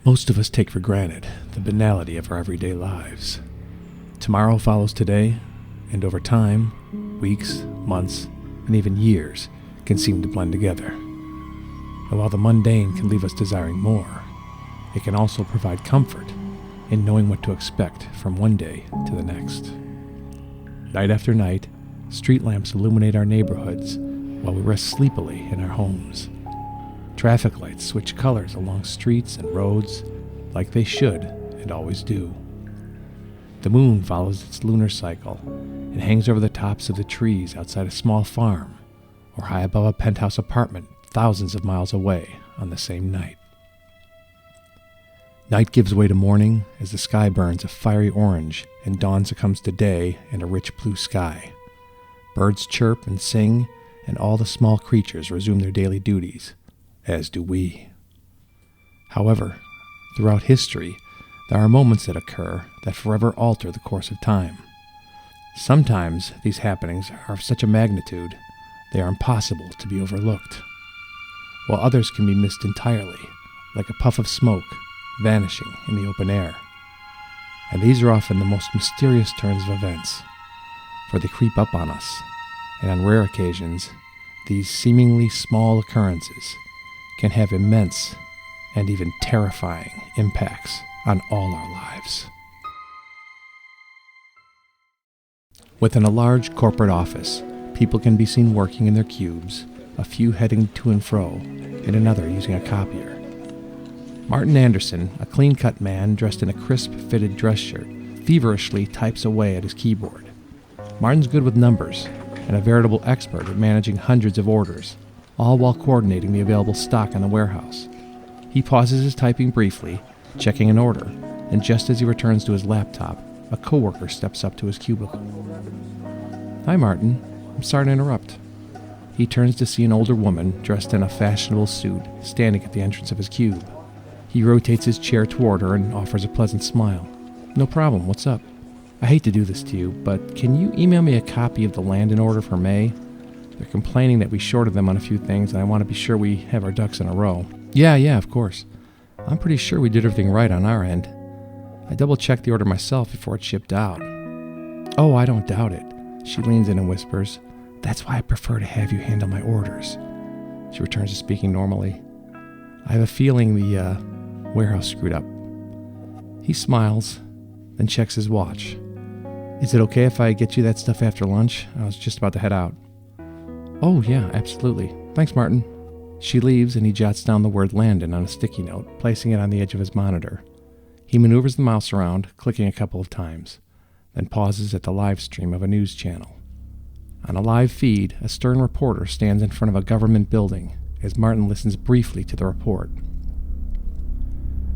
Most of us take for granted the banality of our everyday lives. Tomorrow follows today, and over time, weeks, months, and even years can seem to blend together. And while the mundane can leave us desiring more, it can also provide comfort in knowing what to expect from one day to the next. Night after night, street lamps illuminate our neighborhoods while we rest sleepily in our homes. Traffic lights switch colors along streets and roads like they should and always do. The moon follows its lunar cycle and hangs over the tops of the trees outside a small farm or high above a penthouse apartment thousands of miles away on the same night. Night gives way to morning as the sky burns a fiery orange and dawn succumbs to day and a rich blue sky. Birds chirp and sing, and all the small creatures resume their daily duties, as do we. However, throughout history, there are moments that occur that forever alter the course of time. Sometimes these happenings are of such a magnitude they are impossible to be overlooked, while others can be missed entirely, like a puff of smoke vanishing in the open air. And these are often the most mysterious turns of events, for they creep up on us, and on rare occasions, these seemingly small occurrences can have immense and even terrifying impacts on all our lives. Within a large corporate office, people can be seen working in their cubes, a few heading to and fro, and another using a copier. Martin Anderson, a clean-cut man dressed in a crisp-fitted dress shirt, feverishly types away at his keyboard. Martin's good with numbers and a veritable expert at managing hundreds of orders, all while coordinating the available stock in the warehouse. He pauses his typing briefly, checking an order, and just as he returns to his laptop, a coworker steps up to his cubicle. "Hi, Martin. I'm sorry to interrupt." He turns to see an older woman dressed in a fashionable suit standing at the entrance of his cube. He rotates his chair toward her and offers a pleasant smile. "No problem. What's up? I hate to do this to you, but can you email me a copy of the land-in order for May? They're complaining that we shorted them on a few things, and I want to be sure we have our ducks in a row." Yeah, of course. I'm pretty sure we did everything right on our end. I double-checked the order myself before it shipped out." "Oh, I don't doubt it." She leans in and whispers, "That's why I prefer to have you handle my orders." She returns to speaking normally. "I have a feeling the warehouse screwed up." He smiles, then checks his watch. "Is it okay if I get you that stuff after lunch? I was just about to head out." "Oh, yeah, absolutely. Thanks, Martin." She leaves, and he jots down the word Landon on a sticky note, placing it on the edge of his monitor. He maneuvers the mouse around, clicking a couple of times, then pauses at the live stream of a news channel. On a live feed, a stern reporter stands in front of a government building as Martin listens briefly to the report.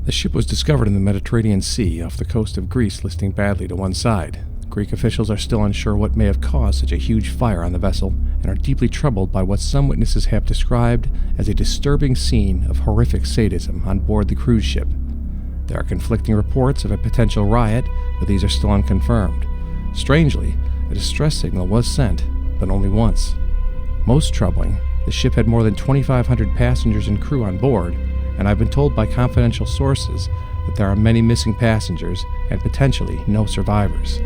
The ship was discovered in the Mediterranean Sea off the coast of Greece, listing badly to one side. Greek officials are still unsure what may have caused such a huge fire on the vessel and are deeply troubled by what some witnesses have described as a disturbing scene of horrific sadism on board the cruise ship. There are conflicting reports of a potential riot, but these are still unconfirmed. Strangely, a distress signal was sent, but only once. Most troubling, the ship had more than 2,500 passengers and crew on board, and I've been told by confidential sources that there are many missing passengers and potentially no survivors.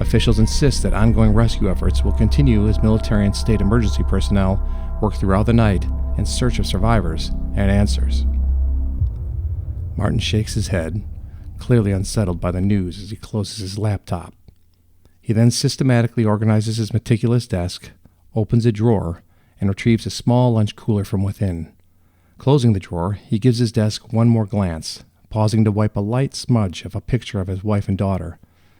Officials insist that ongoing rescue efforts will continue as military and state emergency personnel work throughout the night in search of survivors and answers. Martin shakes his head, clearly unsettled by the news as he closes his laptop. He then systematically organizes his meticulous desk, opens a drawer, and retrieves a small lunch cooler from within. Closing the drawer, he gives his desk one more glance, pausing to wipe a light smudge of a picture of his wife and daughter.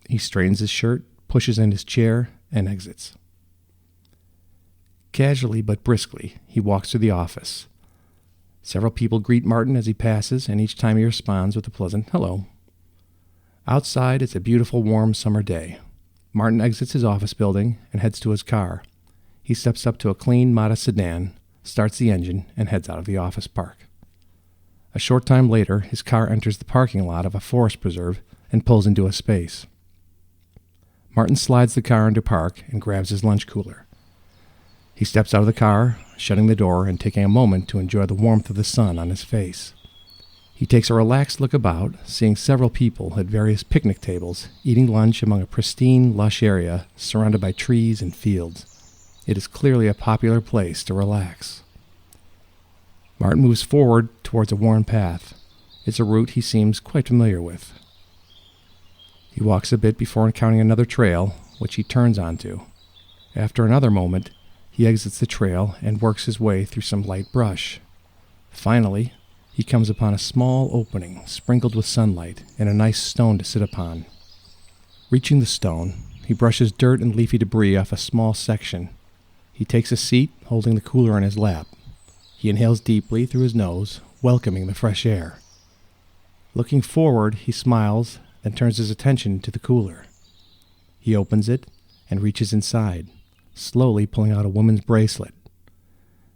He straightens his shirt, pushes in his chair, and exits. Casually but briskly, he walks through the office. Several people greet Martin as he passes, and each time he responds with a pleasant hello. Outside, it's a beautiful, warm summer day. Martin exits his office building and heads to his car. He steps up to a clean, modest sedan, starts the engine, and heads out of the office park. A short time later, his car enters the parking lot of a forest preserve and pulls into a space. Martin slides the car into park and grabs his lunch cooler. He steps out of the car, shutting the door and taking a moment to enjoy the warmth of the sun on his face. He takes a relaxed look about, seeing several people at various picnic tables, eating lunch among a pristine, lush area surrounded by trees and fields. It is clearly a popular place to relax. Martin moves forward towards a worn path. It's a route he seems quite familiar with. He walks a bit before encountering another trail, which he turns onto. After another moment, he exits the trail and works his way through some light brush. Finally, he comes upon a small opening sprinkled with sunlight and a nice stone to sit upon. Reaching the stone, he brushes dirt and leafy debris off a small section. He takes a seat, holding the cooler in his lap. He inhales deeply through his nose, welcoming the fresh air. Looking forward, he smiles, then turns his attention to the cooler. He opens it and reaches inside, slowly pulling out a woman's bracelet.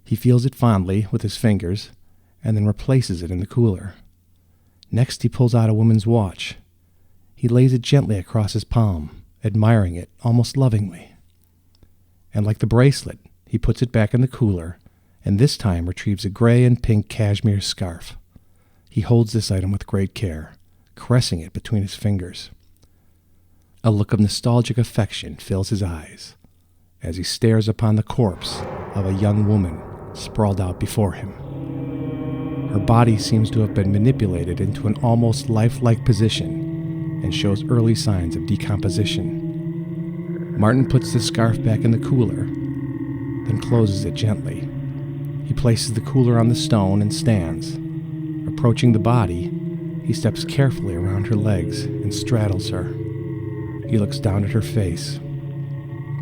He feels it fondly with his fingers, and then replaces it in the cooler. Next, he pulls out a woman's watch. He lays it gently across his palm, admiring it almost lovingly. And like the bracelet, he puts it back in the cooler, and this time retrieves a gray and pink cashmere scarf. He holds this item with great care, caressing it between his fingers. A look of nostalgic affection fills his eyes as he stares upon the corpse of a young woman sprawled out before him. Her body seems to have been manipulated into an almost lifelike position and shows early signs of decomposition. Martin puts the scarf back in the cooler, then closes it gently. He places the cooler on the stone and stands. Approaching the body, he steps carefully around her legs and straddles her. He looks down at her face.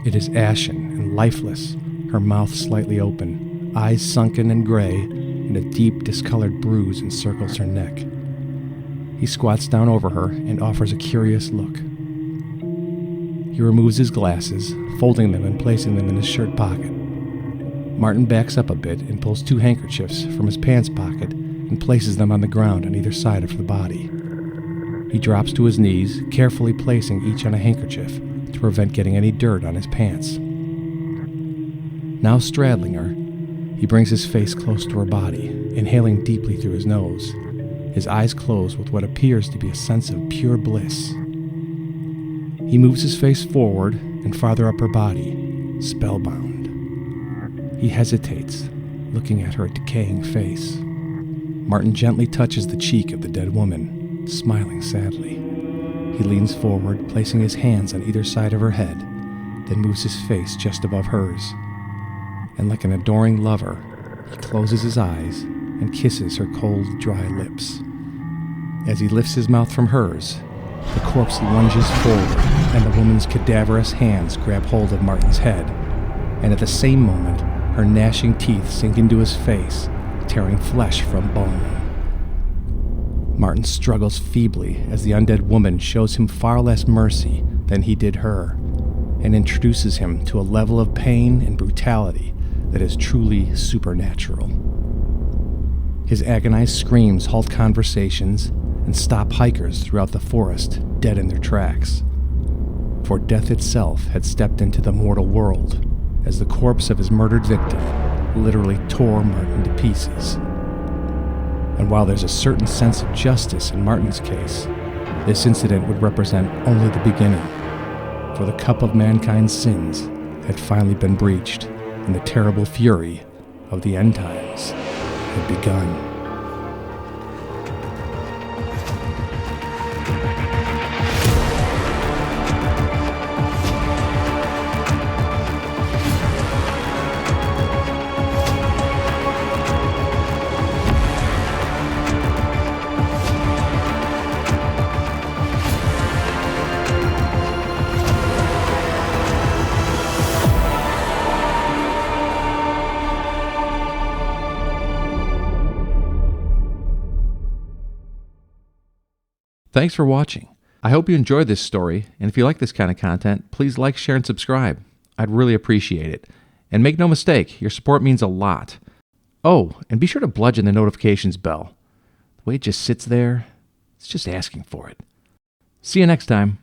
It is ashen and lifeless, her mouth slightly open, eyes sunken and gray, and a deep, discolored bruise encircles her neck. He squats down over her and offers a curious look. He removes his glasses, folding them and placing them in his shirt pocket. Martin backs up a bit and pulls 2 handkerchiefs from his pants pocket and places them on the ground on either side of the body. He drops to his knees, carefully placing each on a handkerchief to prevent getting any dirt on his pants. Now straddling her, he brings his face close to her body, inhaling deeply through his nose, his eyes closed with what appears to be a sense of pure bliss. He moves his face forward and farther up her body, spellbound. He hesitates, looking at her decaying face. Martin gently touches the cheek of the dead woman, smiling sadly. He leans forward, placing his hands on either side of her head, then moves his face just above hers. And like an adoring lover, he closes his eyes and kisses her cold, dry lips. As he lifts his mouth from hers, the corpse lunges forward, and the woman's cadaverous hands grab hold of Martin's head, and at the same moment, her gnashing teeth sink into his face, tearing flesh from bone. Martin struggles feebly as the undead woman shows him far less mercy than he did her, and introduces him to a level of pain and brutality that is truly supernatural. His agonized screams halt conversations and stop hikers throughout the forest dead in their tracks. For death itself had stepped into the mortal world as the corpse of his murdered victim literally tore Martin to pieces. And while there's a certain sense of justice in Martin's case, this incident would represent only the beginning, for the cup of mankind's sins had finally been breached, and the terrible fury of the end times had begun. Thanks for watching. I hope you enjoyed this story, and if you like this kind of content, please like, share, and subscribe. I'd really appreciate it. And make no mistake, your support means a lot. Oh, and be sure to bludgeon the notifications bell. The way it just sits there, it's just asking for it. See you next time.